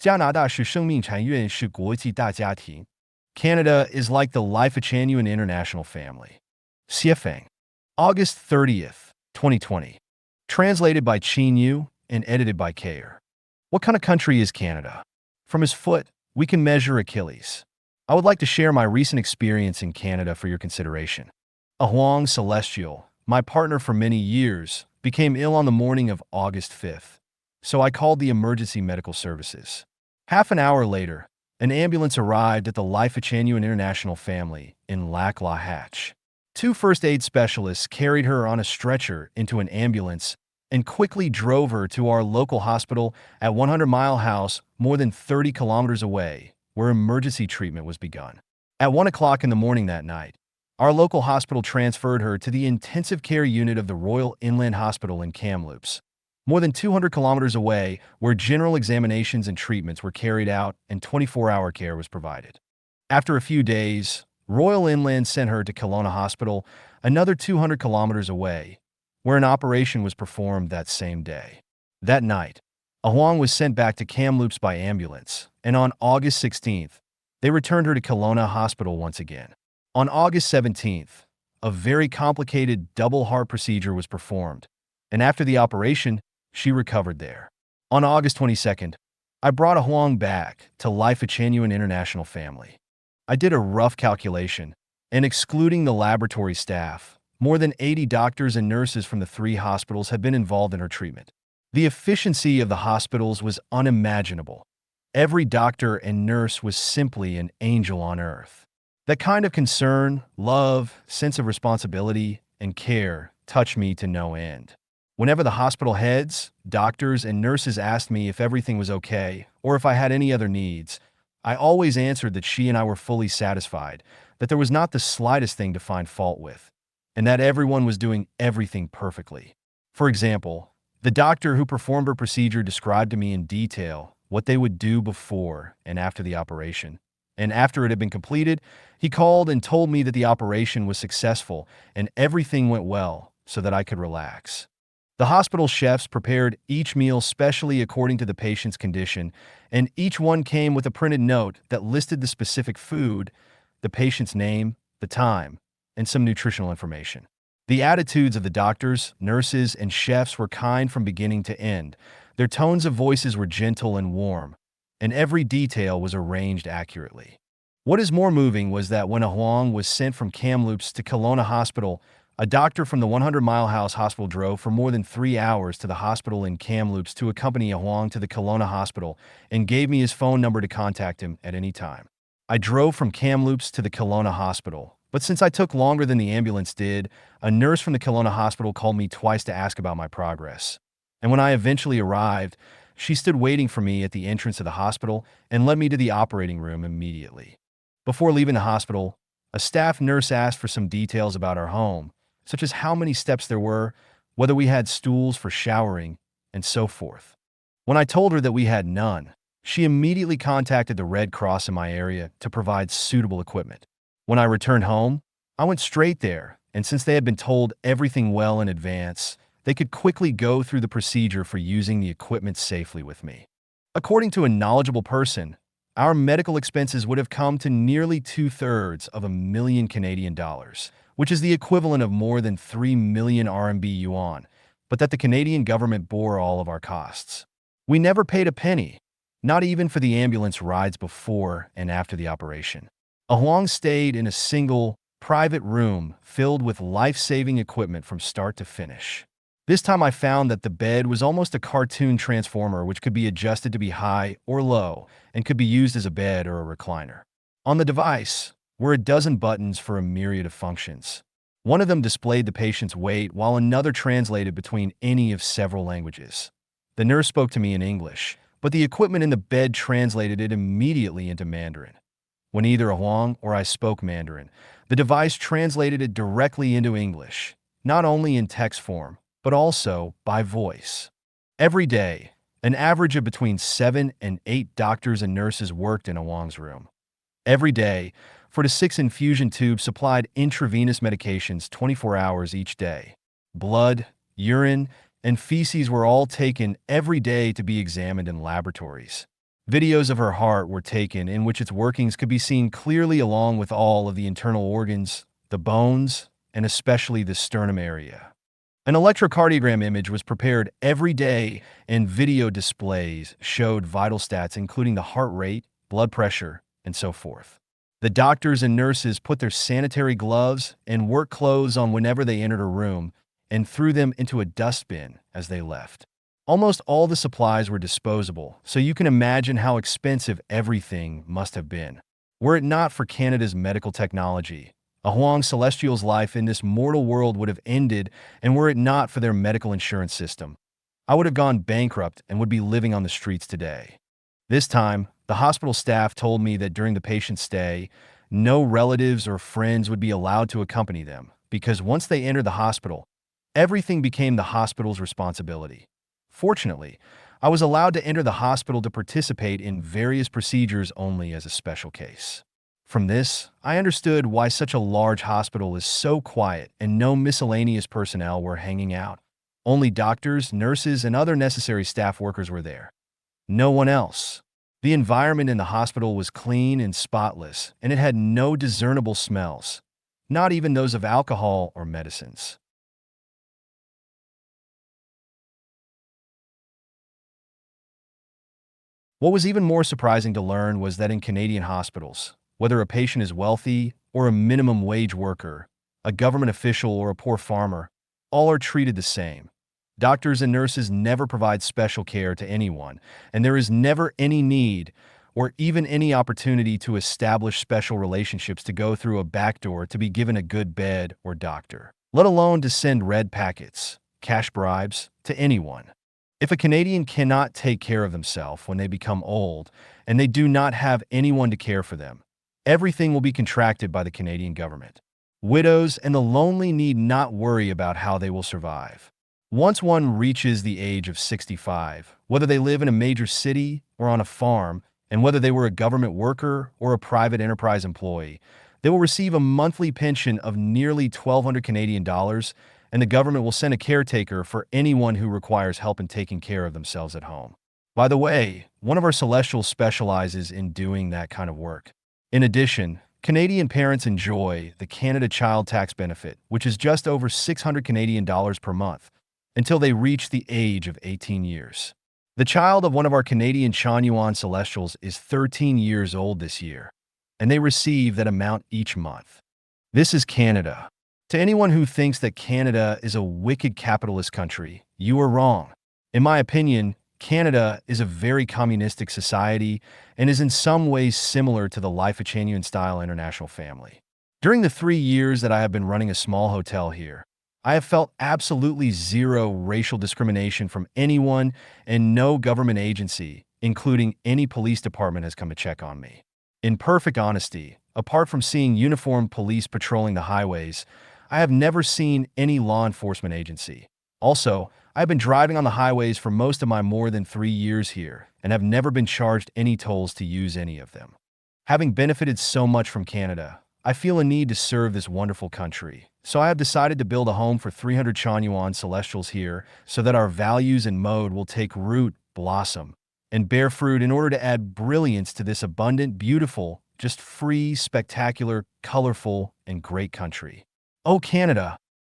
加拿大是生命产业院是国际大家庭. Canada is like the Lifechanyuan international family. Siefeng. August 30th, 2020. Translated by Chin Yu and edited by Kayer. What kind of country is Canada? From his foot, we can measure Achilles. I would like to share my recent experience in Canada for your consideration. Huang Celestial, my partner for many years, became ill on the morning of August 5th, so I called the emergency medical services. Half an hour later, an ambulance arrived at the Lifechanyuan international family in Lac La Hatch. Two first aid specialists carried her on a stretcher into an ambulance and quickly drove her to our local hospital at 100 Mile House, more than 30 kilometers away, where emergency treatment was begun. At 1 o'clock in the morning that night, our local hospital transferred her to the intensive care unit of the Royal Inland Hospital in Kamloops, more than 200 kilometers away, where general examinations and treatments were carried out and 24-hour care was provided. After a few days, Royal Inland sent her to Kelowna Hospital, another 200 kilometers away, where an operation was performed that same day. That night, Huang was sent back to Kamloops by ambulance, and on August 16th, they returned her to Kelowna Hospital once again. On August 17th, a very complicated double heart procedure was performed, and after the operation, she recovered there. On August 22nd, I brought Huang back to Lifechanyuan International Family. I did a rough calculation, and excluding the laboratory staff, more than 80 doctors and nurses from the 3 hospitals had been involved in her treatment. The efficiency of the hospitals was unimaginable. Every doctor and nurse was simply an angel on earth. That kind of concern, love, sense of responsibility, and care touched me to no end. Whenever the hospital heads, doctors, and nurses asked me if everything was okay or if I had any other needs, I always answered that she and I were fully satisfied, that there was not the slightest thing to find fault with, and that everyone was doing everything perfectly. For example, the doctor who performed her procedure described to me in detail what they would do before and after the operation. And after it had been completed, he called and told me that the operation was successful and everything went well so that I could relax. The hospital chefs prepared each meal specially according to the patient's condition, and each one came with a printed note that listed the specific food, the patient's name, the time, and some nutritional information. The attitudes of the doctors, nurses, and chefs were kind from beginning to end. Their tones of voices were gentle and warm, and every detail was arranged accurately. What is more moving was that when Huang was sent from Kamloops to Kelowna Hospital, a doctor from the 100 Mile House Hospital drove for more than 3 hours to the hospital in Kamloops to accompany Huang to the Kelowna Hospital and gave me his phone number to contact him at any time. I drove from Kamloops to the Kelowna Hospital, but since I took longer than the ambulance did, a nurse from the Kelowna Hospital called me twice to ask about my progress. And when I eventually arrived, she stood waiting for me at the entrance of the hospital and led me to the operating room immediately. Before leaving the hospital, a staff nurse asked for some details about our home, such as how many steps there were, whether we had stools for showering, and so forth. When I told her that we had none, she immediately contacted the Red Cross in my area to provide suitable equipment. When I returned home, I went straight there, and since they had been told everything well in advance, they could quickly go through the procedure for using the equipment safely with me. According to a knowledgeable person, our medical expenses would have come to nearly 2/3 of $1 million, which is the equivalent of more than 3 million RMB yuan, but that the Canadian government bore all of our costs. We never paid a penny, not even for the ambulance rides before and after the operation. Huang stayed in a single, private room filled with life-saving equipment from start to finish. This time I found that the bed was almost a cartoon transformer which could be adjusted to be high or low and could be used as a bed or a recliner. On the device were a dozen buttons for a myriad of functions. One of them displayed the patient's weight while another translated between any of several languages. The nurse spoke to me in English, but the equipment in the bed translated it immediately into Mandarin. When either Huang or I spoke Mandarin, the device translated it directly into English, not only in text form, but also by voice. Every day, an average of between 7 and 8 doctors and nurses worked in Huang's room. Every day, 4 to 6 infusion tubes supplied intravenous medications 24 hours each day. Blood, urine, and feces were all taken every day to be examined in laboratories. Videos of her heart were taken in which its workings could be seen clearly along with all of the internal organs, the bones, and especially the sternum area. An electrocardiogram image was prepared every day, and video displays showed vital stats including the heart rate, blood pressure, and so forth. The doctors and nurses put their sanitary gloves and work clothes on whenever they entered a room and threw them into a dustbin as they left. Almost all the supplies were disposable, so you can imagine how expensive everything must have been. Were it not for Canada's medical technology, a Huang Celestial's life in this mortal world would have ended, and were it not for their medical insurance system, I would have gone bankrupt and would be living on the streets today. This time, the hospital staff told me that during the patient's stay, no relatives or friends would be allowed to accompany them, because once they entered the hospital, everything became the hospital's responsibility. Fortunately, I was allowed to enter the hospital to participate in various procedures only as a special case. From this, I understood why such a large hospital is so quiet and no miscellaneous personnel were hanging out. Only doctors, nurses, and other necessary staff workers were there. No one else. The environment in the hospital was clean and spotless, and it had no discernible smells, not even those of alcohol or medicines. What was even more surprising to learn was that in Canadian hospitals, whether a patient is wealthy or a minimum wage worker, a government official or a poor farmer, all are treated the same. Doctors and nurses never provide special care to anyone, and there is never any need or even any opportunity to establish special relationships to go through a back door to be given a good bed or doctor, let alone to send red packets, cash bribes, to anyone. If a Canadian cannot take care of themselves when they become old and they do not have anyone to care for them, everything will be contracted by the Canadian government. Widows and the lonely need not worry about how they will survive. Once one reaches the age of 65, whether they live in a major city or on a farm, and whether they were a government worker or a private enterprise employee, they will receive a monthly pension of nearly 1,200 Canadian dollars, and the government will send a caretaker for anyone who requires help in taking care of themselves at home. By the way, one of our Celestials specializes in doing that kind of work. In addition, Canadian parents enjoy the Canada Child Tax Benefit, which is just over 600 Canadian dollars per month, until they reach the age of 18 years. The child of one of our Canadian Chanyuan Celestials is 13 years old this year, and they receive that amount each month. This is Canada. To anyone who thinks that Canada is a wicked capitalist country, you are wrong. In my opinion, Canada is a very communistic society and is in some ways similar to the Lifechanyuan style international family. During the 3 years that I have been running a small hotel here, I have felt absolutely zero racial discrimination from anyone, and no government agency, including any police department, has come to check on me. In perfect honesty, apart from seeing uniformed police patrolling the highways, I have never seen any law enforcement agency. Also, I have been driving on the highways for most of my more than 3 years here and have never been charged any tolls to use any of them. Having benefited so much from Canada, I feel a need to serve this wonderful country. So I have decided to build a home for 300 Chanyuan Celestials here so that our values and mode will take root, blossom, and bear fruit in order to add brilliance to this abundant, beautiful, just free, spectacular, colorful, and great country. Oh, Canada,